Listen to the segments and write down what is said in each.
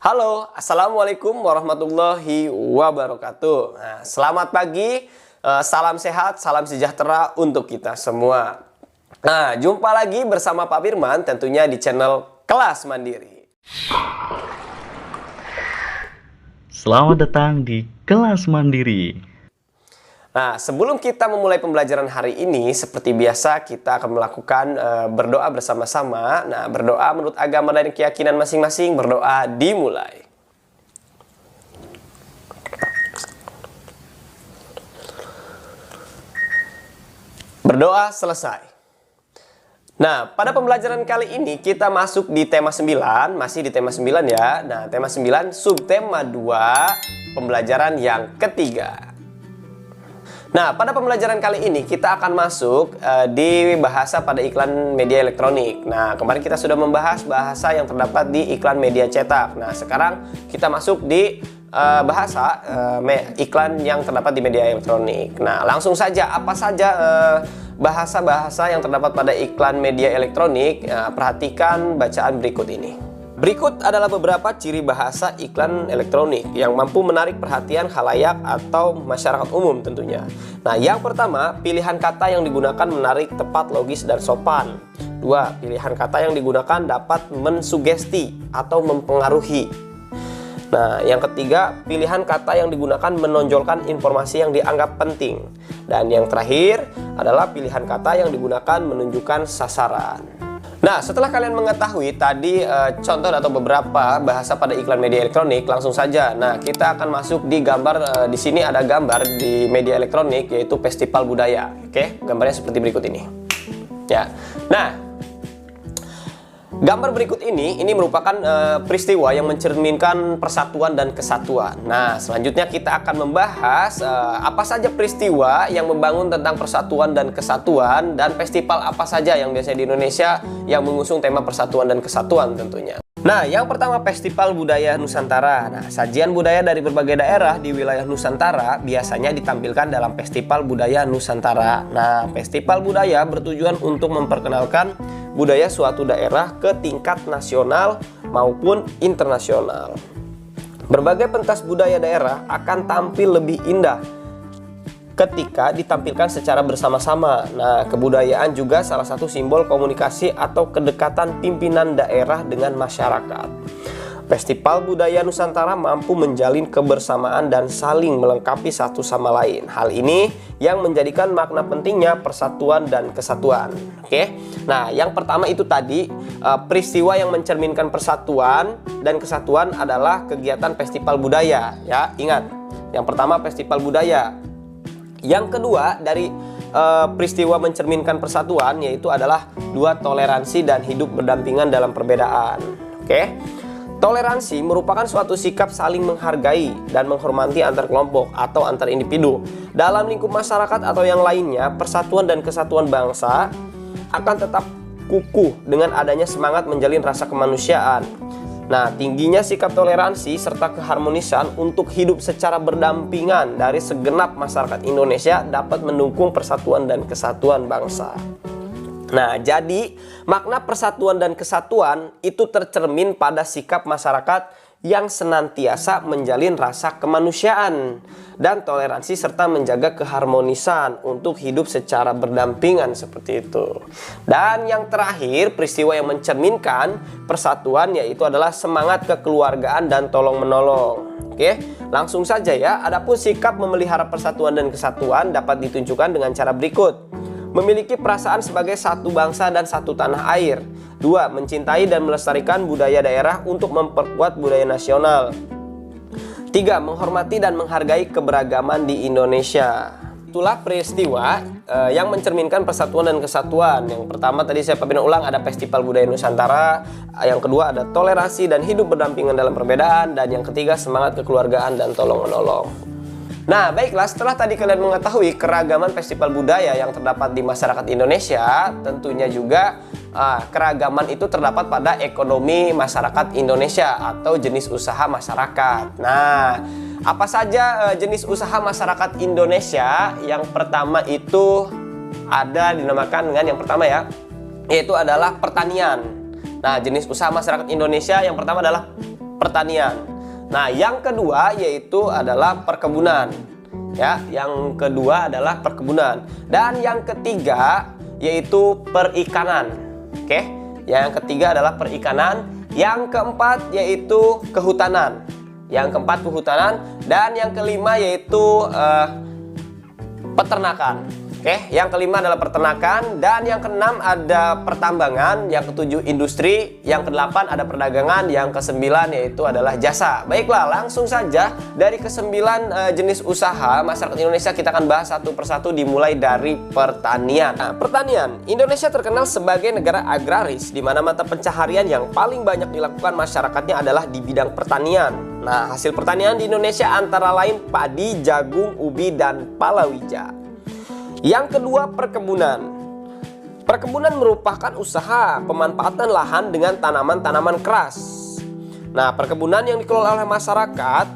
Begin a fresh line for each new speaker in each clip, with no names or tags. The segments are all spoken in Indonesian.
Halo, Assalamualaikum warahmatullahi wabarakatuh. Nah, selamat pagi, salam sehat, salam sejahtera untuk kita semua. Nah, jumpa lagi bersama Pak Firman tentunya di channel Kelas Mandiri.
Selamat datang di Kelas Mandiri.
Nah, sebelum kita memulai pembelajaran hari ini, seperti biasa kita akan melakukan berdoa bersama-sama. Nah, berdoa menurut agama dan keyakinan masing-masing, berdoa dimulai. Berdoa selesai. Nah, pada pembelajaran kali ini kita masuk di tema 9, masih di tema 9 ya. Nah, tema 9 subtema 2, pembelajaran yang ketiga. Nah, pada pembelajaran kali ini kita akan masuk di bahasa pada iklan media elektronik. Nah, kemarin kita sudah membahas bahasa yang terdapat di iklan media cetak. Nah, sekarang kita masuk di bahasa iklan yang terdapat di media elektronik. Nah, langsung saja, apa saja bahasa-bahasa yang terdapat pada iklan media elektronik? Perhatikan bacaan berikut ini. Berikut adalah beberapa ciri bahasa iklan elektronik yang mampu menarik perhatian khalayak atau masyarakat umum tentunya. Nah, yang pertama, pilihan kata yang digunakan menarik, tepat, logis, dan sopan. Dua, pilihan kata yang digunakan dapat mensugesti atau mempengaruhi. Nah, yang ketiga, pilihan kata yang digunakan menonjolkan informasi yang dianggap penting. Dan yang terakhir adalah pilihan kata yang digunakan menunjukkan sasaran. Nah, setelah kalian mengetahui tadi contoh atau beberapa bahasa pada iklan media elektronik, langsung saja. Nah, kita akan masuk di gambar. Di sini ada gambar di media elektronik yaitu festival budaya. Oke, gambarnya seperti berikut ini. Ya. Nah, gambar berikut ini merupakan peristiwa yang mencerminkan persatuan dan kesatuan. Nah, selanjutnya kita akan membahas apa saja peristiwa yang membangun tentang persatuan dan kesatuan, dan festival apa saja yang biasanya di Indonesia yang mengusung tema persatuan dan kesatuan tentunya. Nah, yang pertama, Festival Budaya Nusantara. Nah, sajian budaya dari berbagai daerah di wilayah Nusantara biasanya ditampilkan dalam Festival Budaya Nusantara. Nah, festival budaya bertujuan untuk memperkenalkan budaya suatu daerah ke tingkat nasional maupun internasional. Berbagai pentas budaya daerah akan tampil lebih indah ketika ditampilkan secara bersama-sama. Nah, kebudayaan juga salah satu simbol komunikasi atau kedekatan pimpinan daerah dengan masyarakat. Festival Budaya Nusantara mampu menjalin kebersamaan dan saling melengkapi satu sama lain. Hal ini yang menjadikan makna pentingnya persatuan dan kesatuan. Oke. Nah, yang pertama itu tadi peristiwa yang mencerminkan persatuan dan kesatuan adalah kegiatan festival budaya. Ya, ingat. Yang pertama festival budaya. Yang kedua dari peristiwa mencerminkan persatuan yaitu adalah dua, toleransi dan hidup berdampingan dalam perbedaan. Oke. Toleransi merupakan suatu sikap saling menghargai dan menghormati antar kelompok atau antar individu. Dalam lingkup masyarakat atau yang lainnya, persatuan dan kesatuan bangsa akan tetap kukuh dengan adanya semangat menjalin rasa kemanusiaan. Nah, tingginya sikap toleransi serta keharmonisan untuk hidup secara berdampingan dari segenap masyarakat Indonesia dapat mendukung persatuan dan kesatuan bangsa. Nah, jadi makna persatuan dan kesatuan itu tercermin pada sikap masyarakat yang senantiasa menjalin rasa kemanusiaan dan toleransi serta menjaga keharmonisan untuk hidup secara berdampingan seperti itu. Dan yang terakhir, peristiwa yang mencerminkan persatuan yaitu adalah semangat kekeluargaan dan tolong-menolong. Oke, langsung saja ya. Adapun sikap memelihara persatuan dan kesatuan dapat ditunjukkan dengan cara berikut. Memiliki perasaan sebagai satu bangsa dan satu tanah air. 2. Mencintai dan melestarikan budaya daerah untuk memperkuat budaya nasional. 3. Menghormati dan menghargai keberagaman di Indonesia. Itulah peristiwa yang mencerminkan persatuan dan kesatuan. Yang pertama tadi saya ulang ada Festival Budaya Nusantara. Yang kedua ada toleransi dan hidup berdampingan dalam perbedaan. Dan yang ketiga semangat kekeluargaan dan tolong-menolong. Nah, baiklah, setelah tadi kalian mengetahui keragaman festival budaya yang terdapat di masyarakat Indonesia, tentunya juga keragaman itu terdapat pada ekonomi masyarakat Indonesia atau jenis usaha masyarakat. Nah, apa saja jenis usaha masyarakat Indonesia? Yang pertama itu ada dinamakan dengan yang pertama ya, yaitu adalah pertanian. Nah, jenis usaha masyarakat Indonesia yang pertama adalah pertanian. Nah, yang kedua yaitu adalah perkebunan. Ya, yang kedua adalah perkebunan. Dan yang ketiga yaitu perikanan. Oke. Yang ketiga adalah perikanan. Yang keempat yaitu kehutanan. Yang keempat kehutanan dan yang kelima yaitu peternakan. Oke, yang kelima adalah peternakan dan yang keenam ada pertambangan, yang ketujuh industri, yang kedelapan ada perdagangan, yang kesembilan yaitu adalah jasa. Baiklah, langsung saja dari kesembilan jenis usaha masyarakat Indonesia kita akan bahas satu persatu dimulai dari pertanian. Nah, pertanian. Indonesia terkenal sebagai negara agraris di mana mata pencaharian yang paling banyak dilakukan masyarakatnya adalah di bidang pertanian. Nah, hasil pertanian di Indonesia antara lain padi, jagung, ubi, dan palawija. Yang kedua, perkebunan. Perkebunan merupakan usaha pemanfaatan lahan dengan tanaman-tanaman keras. Nah, perkebunan yang dikelola oleh masyarakat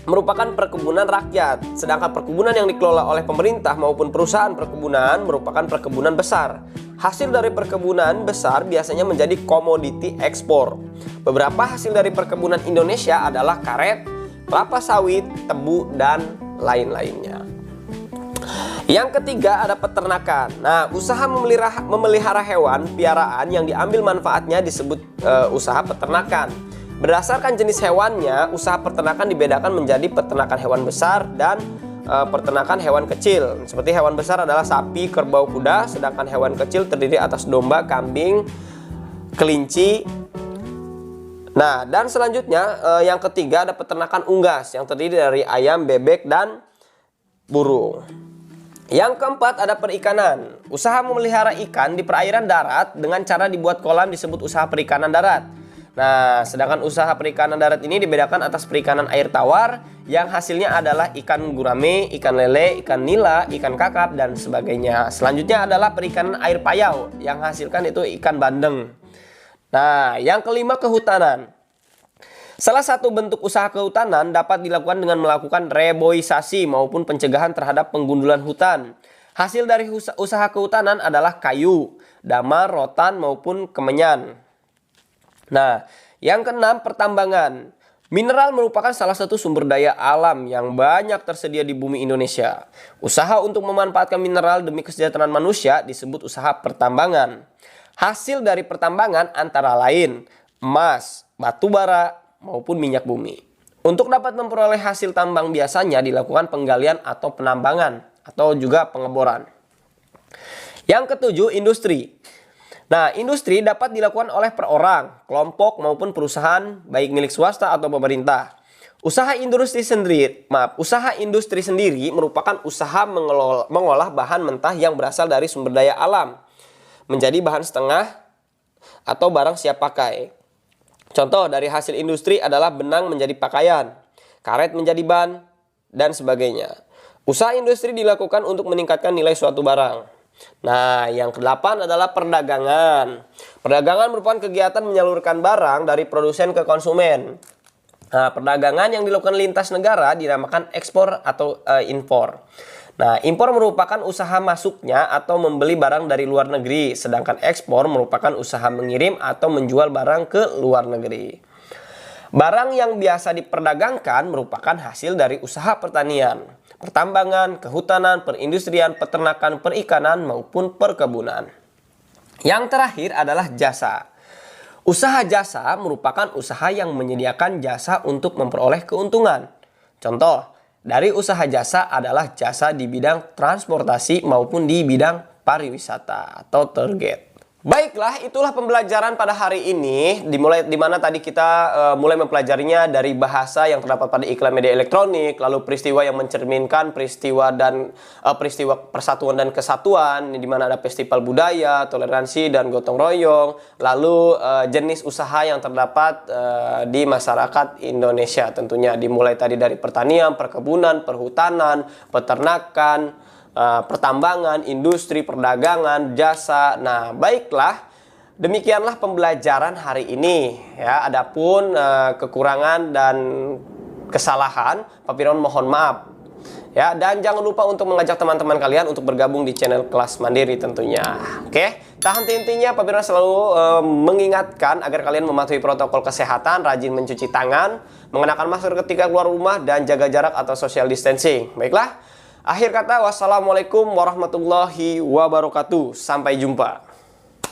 merupakan perkebunan rakyat, sedangkan perkebunan yang dikelola oleh pemerintah maupun perusahaan perkebunan merupakan perkebunan besar. Hasil dari perkebunan besar biasanya menjadi komoditi ekspor. Beberapa hasil dari perkebunan Indonesia adalah karet, kelapa sawit, tebu, dan lain-lainnya. Yang ketiga ada peternakan. Nah, usaha memelihara hewan piaraan yang diambil manfaatnya disebut usaha peternakan. Berdasarkan jenis hewannya, usaha peternakan dibedakan menjadi peternakan hewan besar dan peternakan hewan kecil. Seperti hewan besar adalah sapi, kerbau, kuda, sedangkan hewan kecil terdiri atas domba, kambing, kelinci. Nah, dan selanjutnya yang ketiga ada peternakan unggas yang terdiri dari ayam, bebek, dan burung. Yang keempat ada perikanan. Usaha memelihara ikan di perairan darat dengan cara dibuat kolam disebut usaha perikanan darat. Nah, sedangkan usaha perikanan darat ini dibedakan atas perikanan air tawar yang hasilnya adalah ikan gurame, ikan lele, ikan nila, ikan kakap, dan sebagainya. Selanjutnya adalah perikanan air payau yang hasilkan itu ikan bandeng. Nah, yang kelima kehutanan. Salah satu bentuk usaha kehutanan dapat dilakukan dengan melakukan reboisasi maupun pencegahan terhadap penggundulan hutan. Hasil dari usaha kehutanan adalah kayu, damar, rotan, maupun kemenyan. Nah, yang keenam pertambangan. Mineral merupakan salah satu sumber daya alam yang banyak tersedia di bumi Indonesia. Usaha untuk memanfaatkan mineral demi kesejahteraan manusia disebut usaha pertambangan. Hasil dari pertambangan antara lain emas, batu bara, maupun minyak bumi. Untuk dapat memperoleh hasil tambang biasanya dilakukan penggalian atau penambangan atau juga pengeboran. Yang ketujuh, industri. Nah, industri dapat dilakukan oleh per orang, kelompok maupun perusahaan baik milik swasta atau pemerintah. Usaha industri sendiri merupakan usaha mengolah bahan mentah yang berasal dari sumber daya alam menjadi bahan setengah atau barang siap pakai. Contoh dari hasil industri adalah benang menjadi pakaian, karet menjadi ban, dan sebagainya. Usaha industri dilakukan untuk meningkatkan nilai suatu barang. Nah, yang kedelapan adalah perdagangan. Perdagangan merupakan kegiatan menyalurkan barang dari produsen ke konsumen. Nah, perdagangan yang dilakukan lintas negara dinamakan ekspor atau impor. Nah, impor merupakan usaha masuknya atau membeli barang dari luar negeri, sedangkan ekspor merupakan usaha mengirim atau menjual barang ke luar negeri. Barang yang biasa diperdagangkan merupakan hasil dari usaha pertanian, pertambangan, kehutanan, perindustrian, peternakan, perikanan, maupun perkebunan. Yang terakhir adalah jasa. Usaha jasa merupakan usaha yang menyediakan jasa untuk memperoleh keuntungan. Contoh dari usaha jasa adalah jasa di bidang transportasi maupun di bidang pariwisata atau tour guide. Baiklah, itulah pembelajaran pada hari ini. Di mana tadi kita mulai mempelajarinya dari bahasa yang terdapat pada iklan media elektronik, lalu peristiwa yang mencerminkan peristiwa persatuan dan kesatuan, di mana ada festival budaya, toleransi, dan gotong royong, lalu jenis usaha yang terdapat di masyarakat Indonesia tentunya, dimulai tadi dari pertanian, perkebunan, perhutanan, peternakan, pertambangan, industri, perdagangan, jasa. Nah, baiklah, demikianlah pembelajaran hari ini ya. Adapun kekurangan dan kesalahan, Pak Firman mohon maaf ya. Dan jangan lupa untuk mengajak teman-teman kalian untuk bergabung di channel Kelas Mandiri tentunya. Oke, Tak henti-hentinya Pak Firman selalu mengingatkan agar kalian mematuhi protokol kesehatan, rajin mencuci tangan, mengenakan masker ketika keluar rumah, dan jaga jarak atau social distancing. Baiklah, akhir kata wassalamualaikum warahmatullahi wabarakatuh. Sampai jumpa.